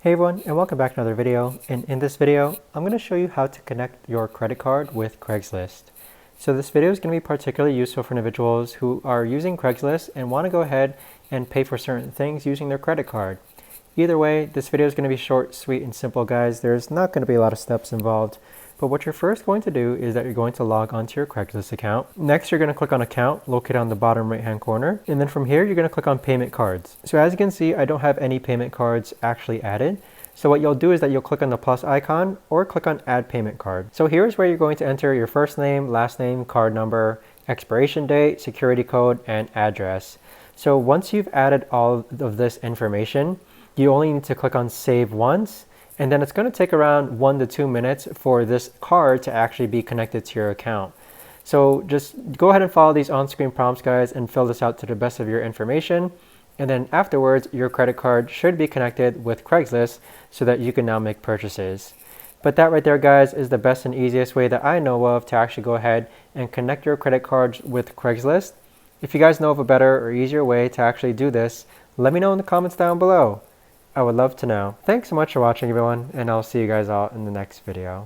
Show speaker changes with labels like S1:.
S1: Hey everyone, and welcome back to another video. And in this video, I'm going to show you how to connect your credit card with Craigslist. So this video is going to be particularly useful for individuals who are using Craigslist and want to go ahead and pay for certain things using their credit card. Either way, this video is going to be short, sweet, and simple, guys. There's not going to be a lot of steps involved. But what you're first going to do is that you're going to log onto your Craigslist account. Next, you're going to click on Account, located on the bottom right-hand corner. And then from here, you're going to click on Payment Cards. So as you can see, I don't have any payment cards actually added. So what you'll do is that you'll click on the plus icon or click on Add Payment Card. So here's where you're going to enter your first name, last name, card number, expiration date, security code, and address. So once you've added all of this information, you only need to click on Save once. And then it's going to take around 1 to 2 minutes for this card to actually be connected to your account. So just go ahead and follow these on-screen prompts, guys, and fill this out to the best of your information. And then afterwards, your credit card should be connected with Craigslist so that you can now make purchases. But that right there, guys, is the best and easiest way that I know of to actually go ahead and connect your credit cards with Craigslist. If you guys know of a better or easier way to actually do this, let me know in the comments down below. I would love to know. Thanks so much for watching, everyone, and I'll see you guys all in the next video.